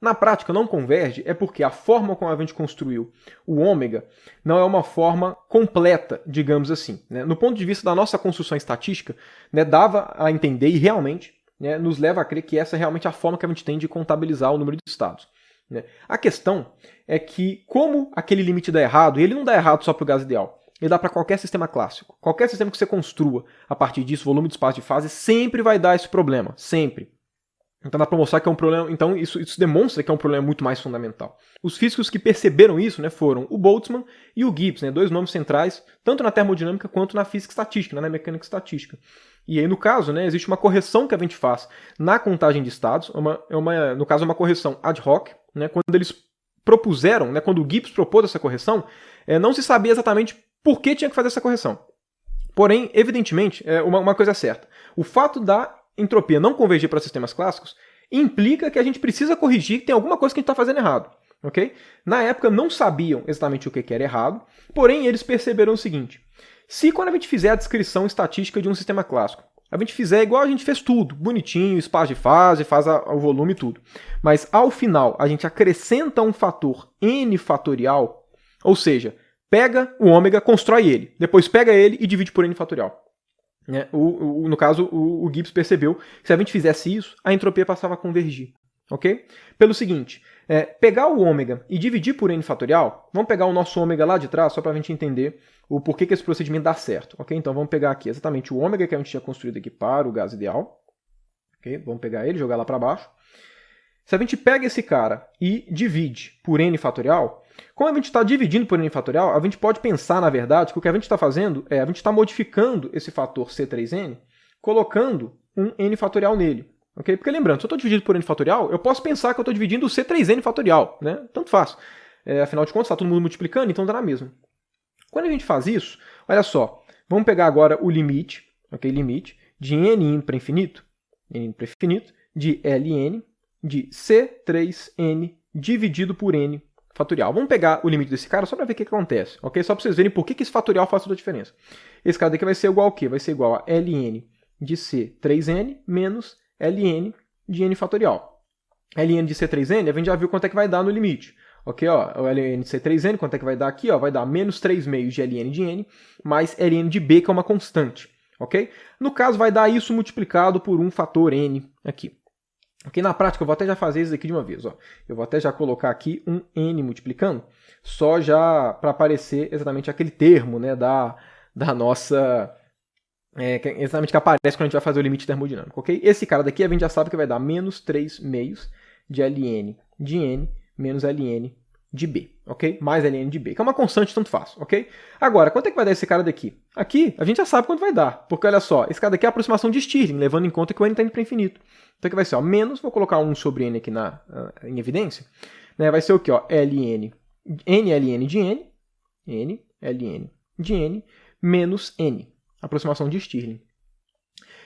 Na prática, não converge é porque a forma como a gente construiu o ômega não é uma forma completa, digamos assim. Né? No ponto de vista da nossa construção estatística, né, dava a entender, e realmente né, nos leva a crer que essa é realmente a forma que a gente tem de contabilizar o número de estados. Né? A questão é que, como aquele limite dá errado, e ele não dá errado só para o gás ideal, ele dá para qualquer sistema clássico. Qualquer sistema que você construa a partir disso, volume de espaço de fase, sempre vai dar esse problema. Sempre. Então dá para mostrar que é um problema. Então isso demonstra que é um problema muito mais fundamental. Os físicos que perceberam isso, né, foram o Boltzmann e o Gibbs, né, dois nomes centrais, tanto na termodinâmica quanto na física estatística, né, na mecânica estatística. E aí, no caso, né, existe uma correção que a gente faz na contagem de estados, no caso, uma correção ad hoc, né, quando eles propuseram, né, quando o Gibbs propôs essa correção, não se sabia exatamente por que tinha que fazer essa correção. Porém, evidentemente, uma coisa é certa. O fato da entropia não convergir para sistemas clássicos implica que a gente precisa corrigir que tem alguma coisa que a gente está fazendo errado. Okay? Na época não sabiam exatamente o que era errado, porém eles perceberam o seguinte: se quando a gente fizer a descrição estatística de um sistema clássico, a gente fizer igual a gente fez tudo, bonitinho, espaço de fase, faz o volume e tudo, mas ao final a gente acrescenta um fator n fatorial, ou seja, pega o ômega, constrói ele, depois pega ele e divide por n fatorial. Né? No caso, o Gibbs percebeu que se a gente fizesse isso, a entropia passava a convergir. Okay? Pelo seguinte, pegar o ômega e dividir por n fatorial, vamos pegar o nosso ômega lá de trás, só para a gente entender o porquê que esse procedimento dá certo. Okay? Então vamos pegar aqui exatamente o ômega que a gente tinha construído aqui para o gás ideal. Okay? Vamos pegar ele, jogar lá para baixo. Se a gente pega esse cara e divide por n fatorial, como a gente está dividindo por n fatorial, a gente pode pensar, na verdade, que o que a gente está fazendo é a gente está modificando esse fator C3n, colocando um n fatorial nele. Okay? Porque lembrando, se eu estou dividindo por n fatorial, eu posso pensar que eu estou dividindo o C3n fatorial. Né? Tanto faz. Afinal de contas, está todo mundo multiplicando, então dá na mesma. Quando a gente faz isso, olha só, vamos pegar agora o limite, okay? Limite de n indo para infinito, de Ln de C3n dividido por n fatorial. Vamos pegar o limite desse cara só para ver o que acontece, ok? Só para vocês verem por que esse fatorial faz toda a diferença. Esse cara daqui vai ser igual ao quê? Vai ser igual a Ln de C3n menos Ln de n fatorial. Ln de C3n, a gente já viu quanto é que vai dar no limite. Ok, ó, o Ln de C3n, quanto é que vai dar aqui? Ó, vai dar menos 3 meios de Ln de n, mais Ln de b, que é uma constante. Ok? No caso, vai dar isso multiplicado por um fator n aqui. Ok, na prática, eu vou até já fazer isso aqui de uma vez. Ó. Eu vou até já colocar aqui um n multiplicando, só já para aparecer exatamente aquele termo, né, da nossa... exatamente que aparece quando a gente vai fazer o limite termodinâmico. Ok? Esse cara daqui a gente já sabe que vai dar menos 3 meios de Ln de n menos Ln de b, ok? Mais Ln de b, que é uma constante, tanto faz, ok? Agora, quanto é que vai dar esse cara daqui? Aqui, a gente já sabe quanto vai dar, porque olha só, esse cara daqui é a aproximação de Stirling, levando em conta que o n está indo para infinito. Então aqui vai ser, ó, menos, vou colocar 1 sobre n aqui em evidência, né? Vai ser o quê? Ó, Ln, nln de n, nln de n, menos n, aproximação de Stirling.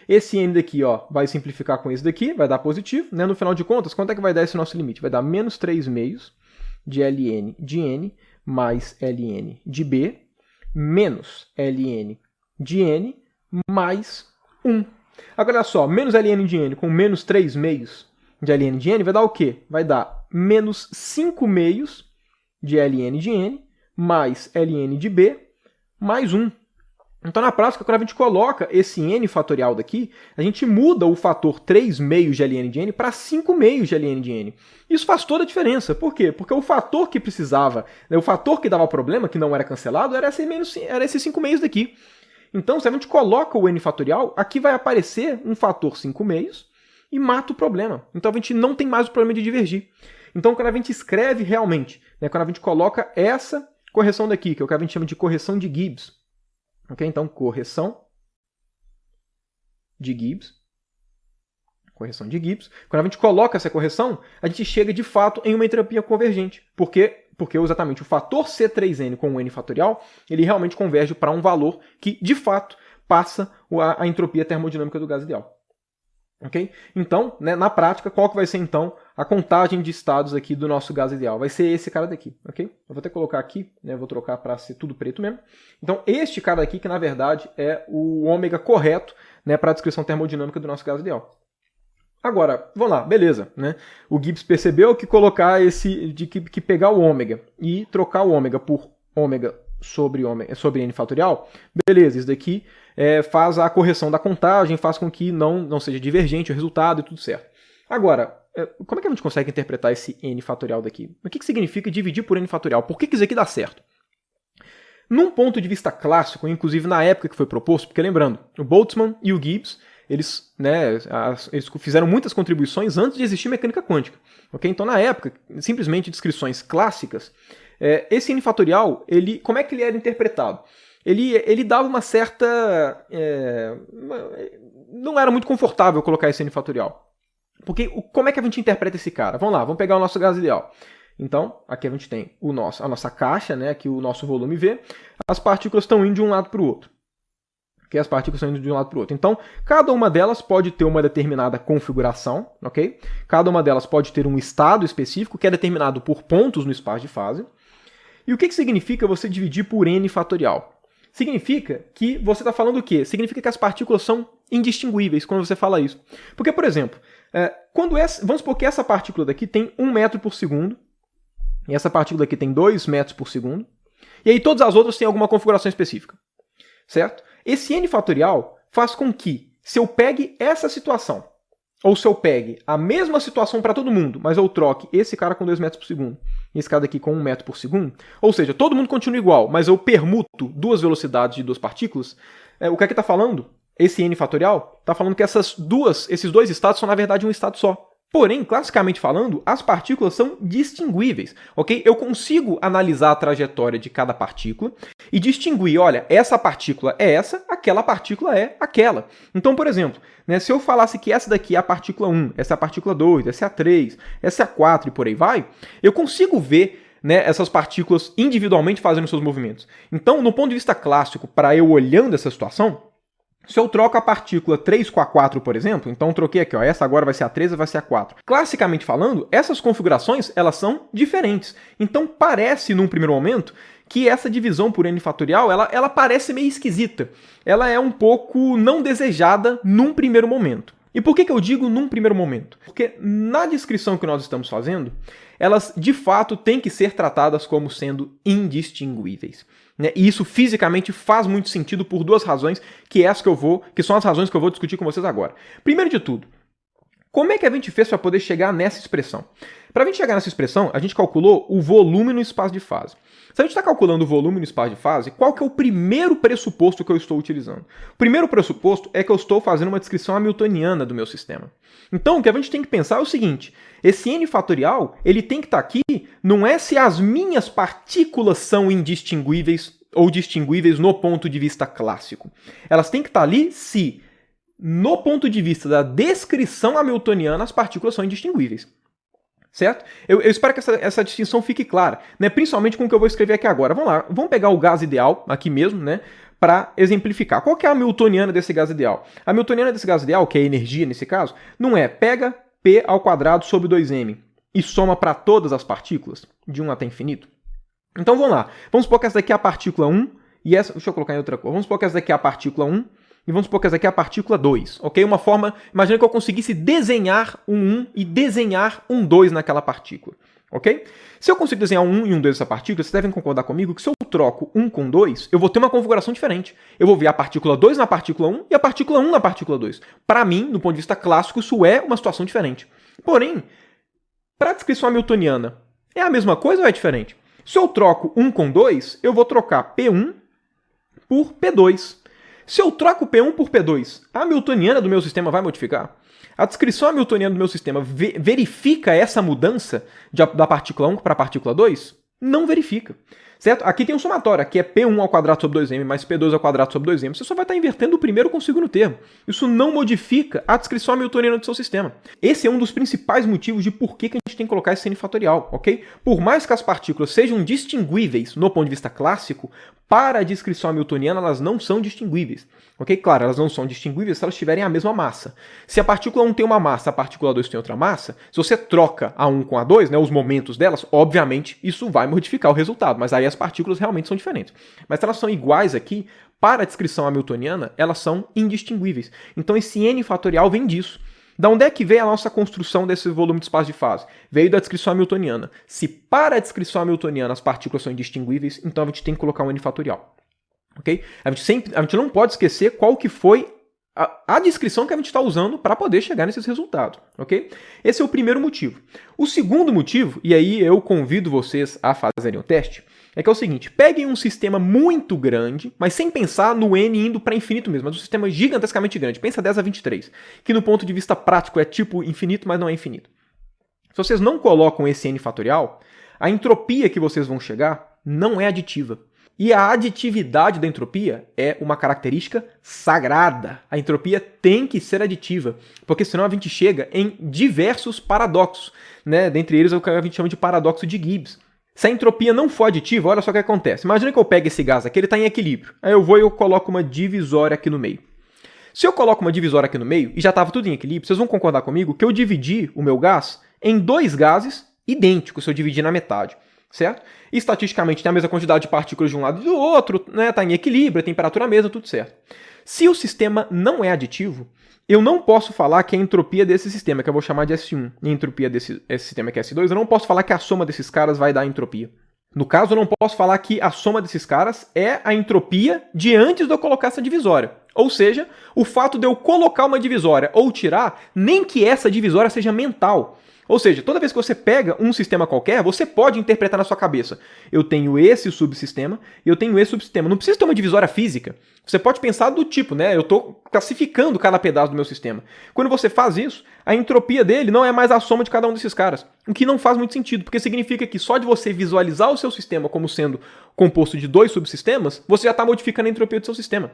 Esse n daqui, ó, vai simplificar com esse daqui, vai dar positivo, né? No final de contas, quanto é que vai dar esse nosso limite? Vai dar menos 3 meios de Ln de n mais Ln de b, menos Ln de n mais 1. Agora, olha só, menos Ln de n com menos 3 meios de Ln de n vai dar o quê? Vai dar menos 5 meios de Ln de n mais Ln de b mais 1. Então, na prática, quando a gente coloca esse n fatorial daqui, a gente muda o fator 3 meios de Ln de n para 5 meios de Ln de n. Isso faz toda a diferença. Por quê? Porque o fator que precisava, né, o fator que dava problema, que não era cancelado, era esses 5 meios daqui. Então, se a gente coloca o n fatorial, aqui vai aparecer um fator 5 meios e mata o problema. Então, a gente não tem mais o problema de divergir. Então, quando a gente escreve realmente, né, quando a gente coloca essa correção daqui, que é o que a gente chama de correção de Gibbs, ok? Então, correção de Gibbs. Correção de Gibbs. Quando a gente coloca essa correção, a gente chega de fato em uma entropia convergente. Porque exatamente o fator C3n com o n fatorial, ele realmente converge para um valor que, de fato, passa a entropia termodinâmica do gás ideal. Okay? Então, né, na prática, qual que vai ser, então, a contagem de estados aqui do nosso gás ideal? Vai ser esse cara daqui. Okay? Eu vou até colocar aqui, né, vou trocar para ser tudo preto mesmo. Então, este cara aqui, que na verdade é o ômega correto, né, para a descrição termodinâmica do nosso gás ideal. Agora, vamos lá, beleza, né? O Gibbs percebeu que colocar que pegar o ômega e trocar o ômega por ômega sobre N fatorial, beleza, isso daqui faz a correção da contagem, faz com que não seja divergente o resultado e tudo certo. Agora, como é que a gente consegue interpretar esse N fatorial daqui? O que significa dividir por N fatorial? Por que isso aqui dá certo? Num ponto de vista clássico, inclusive na época que foi proposto, porque lembrando, o Boltzmann e o Gibbs, eles fizeram muitas contribuições antes de existir mecânica quântica. Okay? Então, na época, simplesmente descrições clássicas, esse N fatorial, como é que ele era interpretado? Ele dava uma certa... não era muito confortável colocar esse N fatorial. Porque como é que a gente interpreta esse cara? Vamos lá, vamos pegar o nosso gás ideal. Então, aqui a gente tem a nossa caixa, né, aqui o nosso volume V, as partículas estão indo de um lado para o outro. As partículas estão indo de um lado para o outro. Então, cada uma delas pode ter uma determinada configuração, ok? Cada uma delas pode ter um estado específico, que é determinado por pontos no espaço de fase. E o que significa você dividir por N fatorial? Significa que você está falando o quê? Significa que as partículas são indistinguíveis quando você fala isso. Porque, por exemplo, vamos supor que essa partícula daqui tem 1 metro por segundo, e essa partícula aqui tem 2 metros por segundo, e aí todas as outras têm alguma configuração específica, certo? Esse N fatorial faz com que, se eu pegue essa situação, ou se eu pegue a mesma situação para todo mundo, mas eu troque esse cara com 2 metros por segundo, e esse cara daqui com 1 metro por segundo, ou seja, todo mundo continua igual, mas eu permuto duas velocidades de duas partículas, o que é que está falando? Esse N fatorial está falando que esses dois estados são, na verdade, um estado só. Porém, classicamente falando, as partículas são distinguíveis, ok? Eu consigo analisar a trajetória de cada partícula e distinguir, olha, essa partícula é essa, aquela partícula é aquela. Então, por exemplo, né, se eu falasse que essa daqui é a partícula 1, essa é a partícula 2, essa é a 3, essa é a 4 e por aí vai, eu consigo ver, né, essas partículas individualmente fazendo seus movimentos. Então, no ponto de vista clássico, para eu olhando essa situação, se eu troco a partícula 3 com a 4, por exemplo, então eu troquei aqui, ó, essa agora vai ser a 3 e vai ser a 4. Classicamente falando, essas configurações elas são diferentes. Então parece, num primeiro momento, que essa divisão por N fatorial, ela parece meio esquisita. Ela é um pouco não desejada num primeiro momento. E por que eu digo num primeiro momento? Porque na descrição que nós estamos fazendo, elas de fato têm que ser tratadas como sendo indistinguíveis. E isso fisicamente faz muito sentido por duas razões, que são as razões que eu vou discutir com vocês agora. Primeiro de tudo, como é que a gente fez para poder chegar nessa expressão? Para a gente chegar nessa expressão, a gente calculou o volume no espaço de fase. Se a gente está calculando o volume no espaço de fase, qual que é o primeiro pressuposto que eu estou utilizando? O primeiro pressuposto é que eu estou fazendo uma descrição hamiltoniana do meu sistema. Então, o que a gente tem que pensar é o seguinte, esse N fatorial, ele tem que estar aqui, não é se as minhas partículas são indistinguíveis ou distinguíveis no ponto de vista clássico. Elas têm que estar ali se, no ponto de vista da descrição hamiltoniana, as partículas são indistinguíveis. Certo? Eu espero que essa distinção fique clara, né? Principalmente com o que eu vou escrever aqui agora. Vamos lá, vamos pegar o gás ideal, aqui mesmo, né? Para exemplificar. Qual que é a hamiltoniana desse gás ideal? A hamiltoniana desse gás ideal, que é a energia nesse caso, não é pega P ao quadrado sobre 2m e soma para todas as partículas, de 1 até infinito. Então vamos lá. Vamos supor que essa daqui é a partícula 1 e essa... Deixa eu colocar em outra cor. Vamos supor que essa daqui é a partícula 1 e vamos supor que essa aqui é a partícula 2, ok? Uma forma, imagina que eu conseguisse desenhar um 1 e desenhar um 2 naquela partícula, ok? Se eu consigo desenhar um 1 e um 2 nessa partícula, vocês devem concordar comigo que se eu troco 1 com 2, eu vou ter uma configuração diferente. Eu vou ver a partícula 2 na partícula 1 e a partícula 1 na partícula 2. Para mim, do ponto de vista clássico, isso é uma situação diferente. Porém, para a descrição hamiltoniana, é a mesma coisa ou é diferente? Se eu troco 1 com 2, eu vou trocar P1 por P2. Se eu troco P1 por P2, a hamiltoniana do meu sistema vai modificar? A descrição hamiltoniana do meu sistema verifica essa mudança da partícula 1 para a partícula 2? Não verifica. Certo? Aqui tem um somatório, aqui é P1 ao quadrado sobre 2m mais P2 ao quadrado sobre 2m. Você só vai estar invertendo o primeiro com o segundo termo. Isso não modifica a descrição hamiltoniana do seu sistema. Esse é um dos principais motivos de por que a gente tem que colocar esse N fatorial, ok? Por mais que as partículas sejam distinguíveis no ponto de vista clássico, para a descrição hamiltoniana elas não são distinguíveis. Ok? Claro, elas não são distinguíveis se elas tiverem a mesma massa. Se a partícula 1 tem uma massa, a partícula 2 tem outra massa, se você troca a 1 com a 2, né, os momentos delas, obviamente isso vai modificar o resultado, mas aí as partículas realmente são diferentes. Mas se elas são iguais aqui, para a descrição hamiltoniana, elas são indistinguíveis. Então esse N fatorial vem disso. Da onde é que veio a nossa construção desse volume de espaço de fase? Veio da descrição hamiltoniana. Se para a descrição hamiltoniana as partículas são indistinguíveis, então a gente tem que colocar um N fatorial. Okay? A gente não pode esquecer qual que foi a descrição que a gente está usando para poder chegar nesses resultados. Okay? Esse é o primeiro motivo. O segundo motivo, e aí eu convido vocês a fazerem o teste, é que é o seguinte, peguem um sistema muito grande, mas sem pensar no N indo para infinito mesmo, mas um sistema gigantescamente grande, pensa 10 a 23, que no ponto de vista prático é tipo infinito, mas não é infinito. Se vocês não colocam esse N fatorial, a entropia que vocês vão chegar não é aditiva. E a aditividade da entropia é uma característica sagrada. A entropia tem que ser aditiva, porque senão a gente chega em diversos paradoxos, né? Dentre eles é o que a gente chama de paradoxo de Gibbs. Se a entropia não for aditiva, olha só o que acontece. Imagina que eu pego esse gás aqui, ele está em equilíbrio. Aí eu vou e eu coloco uma divisória aqui no meio. Se eu coloco uma divisória aqui no meio e já estava tudo em equilíbrio, vocês vão concordar comigo que eu dividi o meu gás em dois gases idênticos se eu dividir na metade. Certo? E, estatisticamente tem a mesma quantidade de partículas de um lado e do outro, né? Tá em equilíbrio, a temperatura mesma, tudo certo. Se o sistema não é aditivo, eu não posso falar que a entropia desse sistema, que eu vou chamar de S1, e a entropia desse sistema que é S2, eu não posso falar que a soma desses caras vai dar entropia. No caso, eu não posso falar que a soma desses caras é a entropia de antes de eu colocar essa divisória. Ou seja, o fato de eu colocar uma divisória ou tirar, nem que essa divisória seja mental. Ou seja, toda vez que você pega um sistema qualquer, você pode interpretar na sua cabeça. Eu tenho esse subsistema e eu tenho esse subsistema. Não precisa ter uma divisória física. Você pode pensar do tipo, né? Eu estou classificando cada pedaço do meu sistema. Quando você faz isso, a entropia dele não é mais a soma de cada um desses caras. O que não faz muito sentido, porque significa que só de você visualizar o seu sistema como sendo composto de dois subsistemas, você já está modificando a entropia do seu sistema.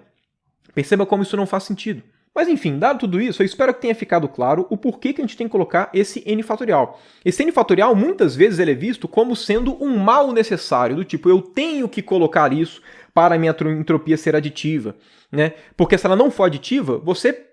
Perceba como isso não faz sentido. Mas enfim, dado tudo isso, eu espero que tenha ficado claro o porquê que a gente tem que colocar esse N fatorial. Esse N fatorial, muitas vezes, ele é visto como sendo um mal necessário, do tipo, eu tenho que colocar isso para a minha entropia ser aditiva, né? Porque se ela não for aditiva, você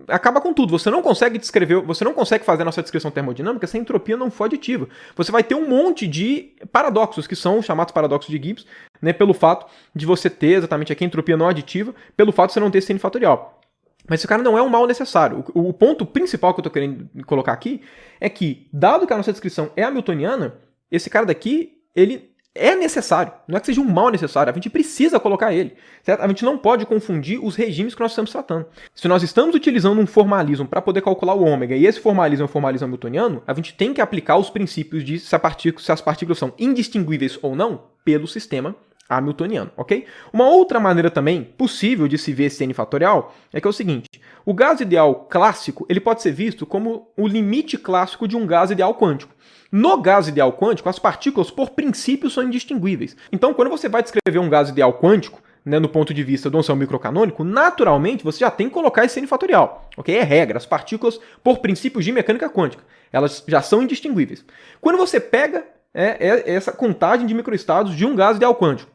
acaba com tudo. Você não consegue descrever, você não consegue fazer a nossa descrição termodinâmica se a entropia não for aditiva. Você vai ter um monte de paradoxos, que são chamados paradoxos de Gibbs, né? Pelo fato de você ter exatamente aqui a entropia não aditiva, pelo fato de você não ter esse N fatorial. Mas esse cara não é um mal necessário. O ponto principal que eu estou querendo colocar aqui é que, dado que a nossa descrição é hamiltoniana, esse cara daqui, ele é necessário. Não é que seja um mal necessário, a gente precisa colocar ele. Certo? A gente não pode confundir os regimes que nós estamos tratando. Se nós estamos utilizando um formalismo para poder calcular o ômega, e esse formalismo é um formalismo hamiltoniano, a gente tem que aplicar os princípios de se as partículas são indistinguíveis ou não pelo sistema hamiltoniano, ok? Uma outra maneira também possível de se ver esse N fatorial é que é o seguinte, o gás ideal clássico ele pode ser visto como o limite clássico de um gás ideal quântico. No gás ideal quântico, as partículas, por princípio, são indistinguíveis. Então, quando você vai descrever um gás ideal quântico, né, no ponto de vista do Onção microcanônico, naturalmente você já tem que colocar esse N fatorial, ok? É regra, as partículas, por princípios de mecânica quântica, elas já são indistinguíveis. Quando você pega essa contagem de microestados de um gás ideal quântico,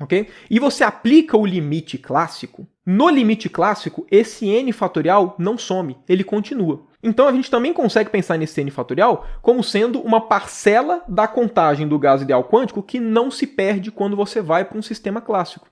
ok? E você aplica o limite clássico. No limite clássico, esse N fatorial não some, ele continua. Então a gente também consegue pensar nesse N fatorial como sendo uma parcela da contagem do gás ideal quântico que não se perde quando você vai para um sistema clássico.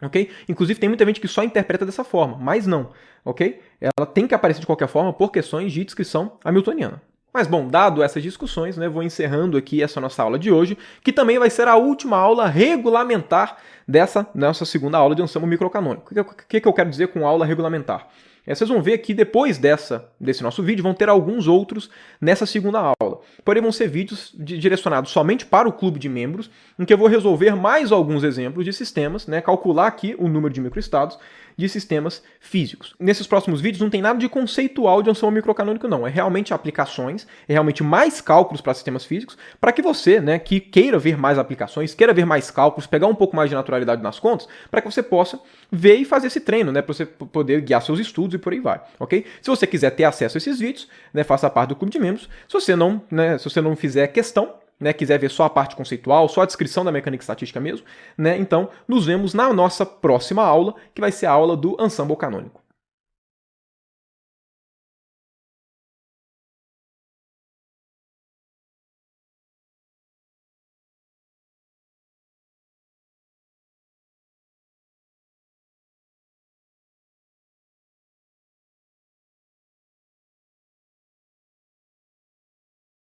Okay? Inclusive tem muita gente que só interpreta dessa forma, mas não. Okay? Ela tem que aparecer de qualquer forma por questões de descrição hamiltoniana. Mas bom, dado essas discussões, né, vou encerrando aqui essa nossa aula de hoje, que também vai ser a última aula regulamentar dessa nossa segunda aula de ensemble microcanônico. O que eu quero dizer com aula regulamentar? Vocês vão ver que depois desse nosso vídeo vão ter alguns outros nessa segunda aula. Porém, vão ser vídeos direcionados somente para o clube de membros, em que eu vou resolver mais alguns exemplos de sistemas, né, calcular aqui o número de microestados de sistemas físicos. Nesses próximos vídeos não tem nada de conceitual de ensemble microcanônico, não. É realmente aplicações, é realmente mais cálculos para sistemas físicos, para que você, né, que queira ver mais aplicações, queira ver mais cálculos, pegar um pouco mais de naturalidade nas contas, para que você possa ver e fazer esse treino, né, para você poder guiar seus estudos e por aí vai, ok? Se você quiser ter acesso a esses vídeos, né, faça parte do clube de membros. Se você não fizer questão, né, quiser ver só a parte conceitual, só a descrição da mecânica estatística mesmo, né, então nos vemos na nossa próxima aula, que vai ser a aula do ensemble canônico.